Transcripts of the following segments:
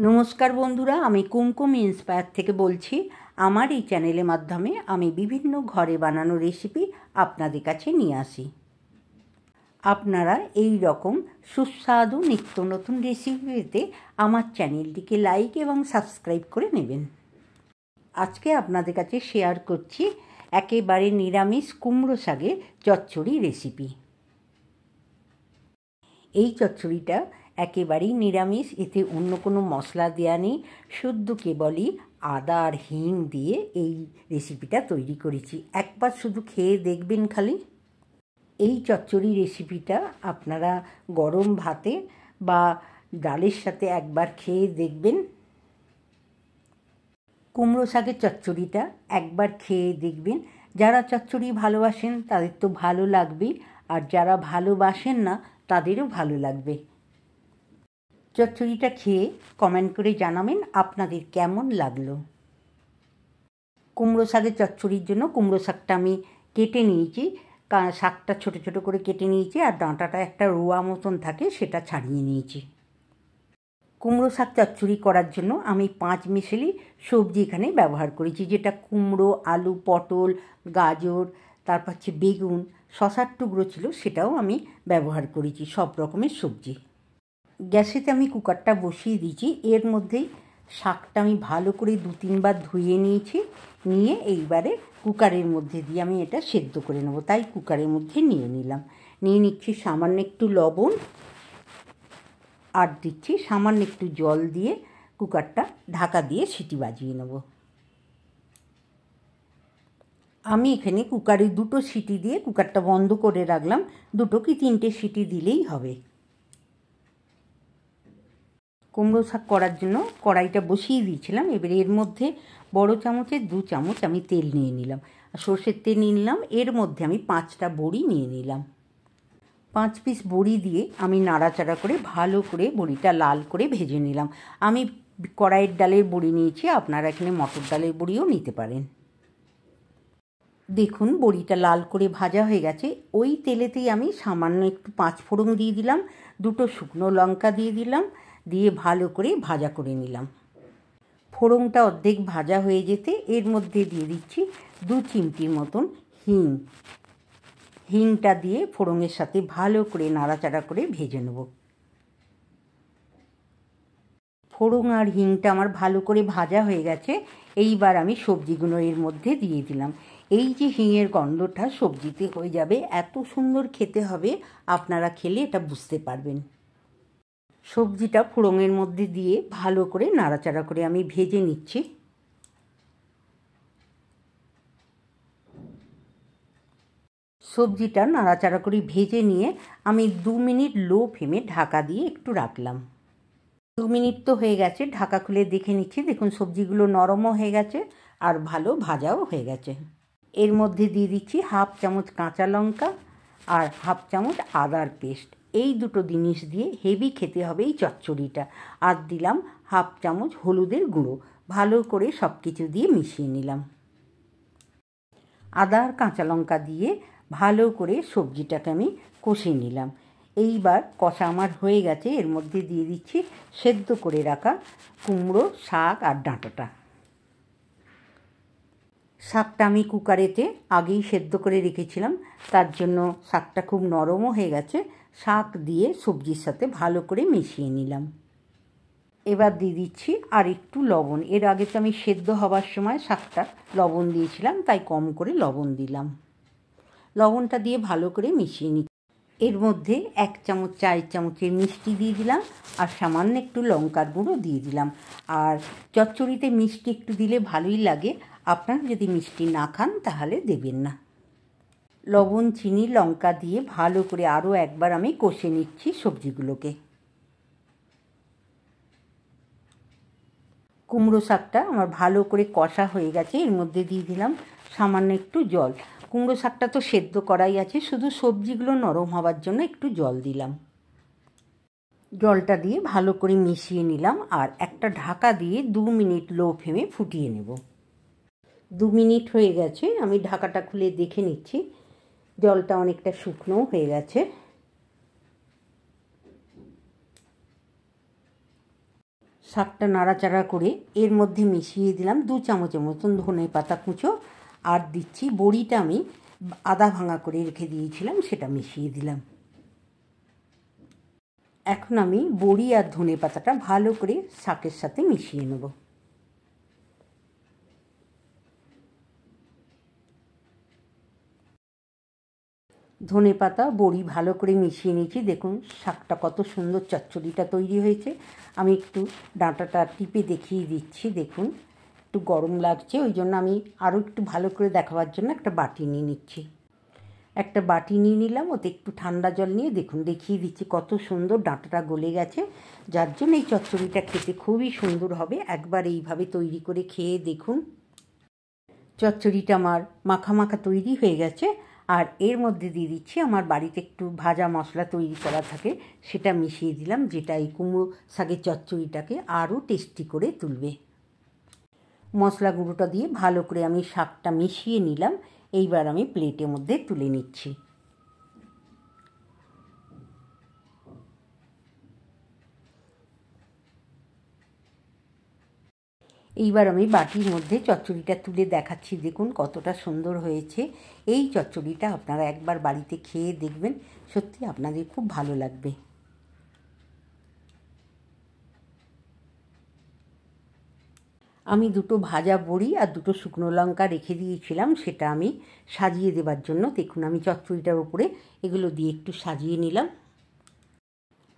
নমস্কার বন্ধুরা, আমি কুমকুম ইন্সপায়ার থেকে বলছি। আমার এই চ্যানেলের মাধ্যমে আমি বিভিন্ন ঘরে বানানো রেসিপি আপনাদের কাছে নিয়ে আসি। আপনারা এই রকম সুস্বাদু নিত্য নতুন রেসিপি পেতে আমার চ্যানেলটিকে লাইক এবং সাবস্ক্রাইব করে নেবেন। আজকে আপনাদের কাছে শেয়ার করছি একেবারে নিরামিষ কুমড়ো শাকের চচ্চড়ি রেসিপি। এই চচ্চড়িটা একেবারেই নিরামিষ, এতে অন্য কোনো মশলা দেওয়া নেই, শুদ্ধ কেবলই আদা আর হিং দিয়ে এই রেসিপিটা তৈরি করেছি। একবার শুধু খেয়ে দেখবেন খালি। এই চচ্চড়ি রেসিপিটা আপনারা গরম ভাতে বা ডালের সাথে একবার খেয়ে দেখবেন। কুমড়ো শাকের চচ্চড়িটা একবার খেয়ে দেখবেন। যারা চচ্চড়ি ভালোবাসেন তাদের তো ভালো লাগবেই, আর যারা ভালোবাসেন না তাদেরও ভালো লাগবে। চচ্চড়িটা খেয়ে কমেন্ট করে জানাবেন আপনাদের কেমন লাগলো। কুমড়ো শাকের চচ্চড়ির জন্য কুমড়ো শাকটা আমি কেটে নিয়েছি। শাকটা ছোট ছোট করে কেটে নিয়েছি, আর ডাঁটাটা একটা রোয়া মতন থাকে সেটা ছাড়িয়ে নিয়েছি। কুমড়ো শাক চচ্চড়ি করার জন্য আমি 5 মিশালি সবজি এখানে ব্যবহার করেছি, যেটা কুমড়ো, আলু, পটল, গাজর, তারপর হচ্ছে বেগুন, শশার টুকরো ছিল সেটাও আমি ব্যবহার করেছি, সব রকমের সবজি। গ্যাসেতে আমি কুকারটা বসিয়ে দিয়েছি। এর মধ্যেই শাকটা আমি ভালো করে 2-3 বার ধুয়ে নিয়েছি। নিয়ে এইবারে কুকারের মধ্যে দিয়ে আমি এটা সেদ্ধ করে নেব, তাই কুকারের মধ্যে নিয়ে নিলাম। নিয়ে নিচ্ছি সামান্য একটু লবণ, আর দিচ্ছি সামান্য একটু জল দিয়ে কুকারটা ঢাকা দিয়ে সিটি বাজিয়ে নেব। আমি এখানে কুকারে 2টো সিটি দিয়ে কুকারটা বন্ধ করে রাখলাম। 2 কি 3টে সিটি দিলেই হবে। কুমড়ো শাক করার জন্য কড়াইটা বসিয়ে দিয়েছিলাম। এবারে এর মধ্যে বড় চামচের 2 চামচ আমি তেল নিয়ে নিলাম, আর সর্ষের তেল নিয়ে নিলাম। এর মধ্যে আমি 5টা বড়ি নিয়ে নিলাম। 5 পিস বড়ি দিয়ে আমি নাড়াচাড়া করে ভালো করে বড়িটা লাল করে ভেজে নিলাম। আমি কড়াইয়ের ডালের বড়ি নিয়েছি, আপনারা এখানে মটর ডালের বড়িও নিতে পারেন। দেখুন বড়িটা লাল করে ভাজা হয়ে গেছে। ওই তেলেতেই আমি সামান্য একটু 5 ফোড়ন দিয়ে দিলাম, 2টো শুকনো লঙ্কা দিয়ে দিলাম, দিয়ে ভালো করে ভাজা করে নিলাম। ফোড়নটা অর্ধেক ভাজা হয়ে যেতে এর মধ্যে দিয়ে দিচ্ছি 2 চিমটির মতন হিং। হিংটা দিয়ে ফোড়নের সাথে ভালো করে নাড়াচাড়া করে ভেজে নেব। ফোড়ন আর হিংটা আমার ভালো করে ভাজা হয়ে গেছে। এইবার আমি সবজিগুলো এর মধ্যে দিয়ে দিলাম। এই যে হিঙের গন্ধটা সবজিতে হয়ে যাবে, এত সুন্দর খেতে হবে, আপনারা খেলে এটা বুঝতে পারবেন। সবজিটা ফোড়নের মধ্যে দিয়ে ভালো করে নাড়াচাড়া করে আমি ভেজে নিচ্ছি। সবজিটা নাড়াচাড়া করে ভেজে নিয়ে আমি 2 মিনিট লো ফ্লেমে ঢাকা দিয়ে একটু রাখলাম। 2 মিনিট তো হয়ে গেছে, ঢাকা খুলে দেখে নিচ্ছি। দেখুন সবজিগুলো নরমও হয়ে গেছে আর ভালো ভাজাও হয়ে গেছে। এর মধ্যে দিয়ে দিচ্ছি 1/2 চামচ কাঁচা লঙ্কা আর 1/2 চামচ আদার পেস্ট। এই 2টো জিনিস দিয়ে হেভি খেতে হবে এই চচ্চড়িটা। আর দিলাম 1/2 চামচ হলুদের গুঁড়ো। ভালো করে সব কিছু দিয়ে মিশিয়ে নিলাম। আদা আর কাঁচা লঙ্কা দিয়ে ভালো করে সবজিটাকে আমি কষিয়ে নিলাম। এইবার কষা আমার হয়ে গেছে। এর মধ্যে দিয়ে দিচ্ছি সেদ্ধ করে রাখা কুমড়ো শাক আর ডাঁটাটা। শাকটা আমি কুকারেতে আগেই সেদ্ধ করে রেখেছিলাম, তার জন্য শাকটা খুব নরমও হয়ে গেছে। শাক দিয়ে সবজির সাথে ভালো করে মিশিয়ে নিলাম। এবার দিয়ে দিচ্ছি আর একটু লবণ। এর আগে তো আমি সেদ্ধ হবার সময় শাকটা লবণ দিয়েছিলাম, তাই কম করে লবণ দিলাম। লবণটা দিয়ে ভালো করে মিশিয়ে নিচ্ছি। এর মধ্যে 1 চামচ চায়ের চামচের মিষ্টি দিয়ে দিলাম, আর সামান্য একটু লঙ্কার গুঁড়ো দিয়ে দিলাম। আর চচ্চড়িতে মিষ্টি একটু দিলে ভালোই লাগে, আপনারা যদি মিষ্টি না খান তাহলে দেবেন না। লবণ, চিনি, লঙ্কা দিয়ে ভালো করে আরও একবার আমি কষে নিচ্ছি সবজিগুলোকে। কুমড়ো শাকটা আমার ভালো করে কষা হয়ে গেছে। এর মধ্যে দিয়ে দিলাম সামান্য একটু জল। কুমড়ো শাকটা তো সেদ্ধ করাই আছে, শুধু সবজিগুলো নরম হওয়ার জন্য একটু জল দিলাম। জলটা দিয়ে ভালো করে মিশিয়ে নিলাম, আর একটা ঢাকা দিয়ে 2 মিনিট লো ফ্লেমে ফুটিয়ে নেব। 2 মিনিট হয়ে গেছে, আমি ঢাকাটা খুলে দেখে নিচ্ছি। জলটা অনেকটা শুকনোও হয়ে গেছে। শাকটা নাড়াচাড়া করে এর মধ্যে মিশিয়ে দিলাম 2 চামচের মতন ধনে পাতা কুচো, আর দিচ্ছি বড়িটা আমি আদা ভাঙা করে রেখে দিয়েছিলাম, সেটা মিশিয়ে দিলাম। এখন আমি বড়ি আর ধনে পাতাটা ভালো করে শাকের সাথে মিশিয়ে নেব। ধনে পাতা বড়ি ভালো করে মিশিয়ে নিয়েছি। দেখুন শাকটা কত সুন্দর চচ্চড়িটা তৈরি হয়েছে। আমি একটু ডাঁটাটা টিপে দেখিয়ে দিচ্ছি। দেখুন একটু গরম লাগছে, ওই জন্য আমি আরও একটু ভালো করে দেখাবার জন্য একটা বাটি নিয়ে নিচ্ছি। একটা বাটি নিয়ে নিলাম, ওতে একটু ঠান্ডা জল নিয়ে দেখুন দেখিয়ে দিচ্ছি কত সুন্দর ডাঁটাটা গলে গেছে, যার জন্য এই চচ্চড়িটা খেতে খুবই সুন্দর হবে। একবার এইভাবে তৈরি করে খেয়ে দেখুন। চচ্চড়িটা আমার মাখা মাখা তৈরি হয়ে গেছে। আর এর মধ্যে দিয়ে দিচ্ছি আমার বাড়িতে একটু ভাজা মশলা তৈরি করা থাকে, সেটা মিশিয়ে দিলাম, যেটা এই কুমড়ো শাকের চচ্চড়িটাকে আরও টেস্টি করে তুলবে। মশলা গুঁড়োটা দিয়ে ভালো করে আমি শাকটা মিশিয়ে নিলাম। এইবার আমি প্লেটের মধ্যে তুলে নিচ্ছি। এইবার আমি বাটির মধ্যে চচ্চড়িটা তুলে দেখাচ্ছি। দেখুন কতটা সুন্দর হয়েছে। এই চচ্চড়িটা আপনারা একবার বাড়িতে খেয়ে দেখবেন, সত্যি আপনাদের খুব ভালো লাগবে। আমি 2টো ভাজা বড়ি আর 2টো শুকনো লঙ্কা রেখে দিয়েছিলাম, সেটা আমি সাজিয়ে দেবার জন্য দেখুন আমি চচ্চড়িটার উপরে এগুলো দিয়ে একটু সাজিয়ে নিলাম।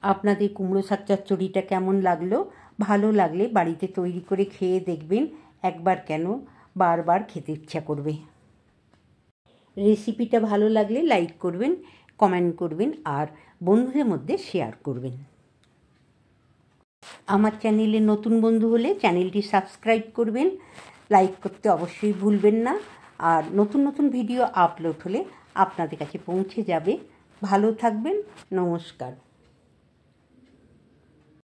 আপনাদের কুমড়ো শাক চচ্চড়িটা কেমন লাগলো? ভালো লাগলে বাড়িতে তৈরি করে খেয়ে দেখবেন, একবার কেন বারবার খেতে ইচ্ছা করবে। রেসিপিটা ভালো লাগলে লাইক করবেন, কমেন্ট করবেন আর বন্ধুদের মধ্যে শেয়ার করবেন। আমার চ্যানেলে নতুন বন্ধু হলে চ্যানেলটি সাবস্ক্রাইব করবেন, লাইক করতে অবশ্যই ভুলবেন না। আর নতুন নতুন ভিডিও আপলোড হলে আপনাদের কাছে পৌঁছে যাবে। ভালো থাকবেন, নমস্কার।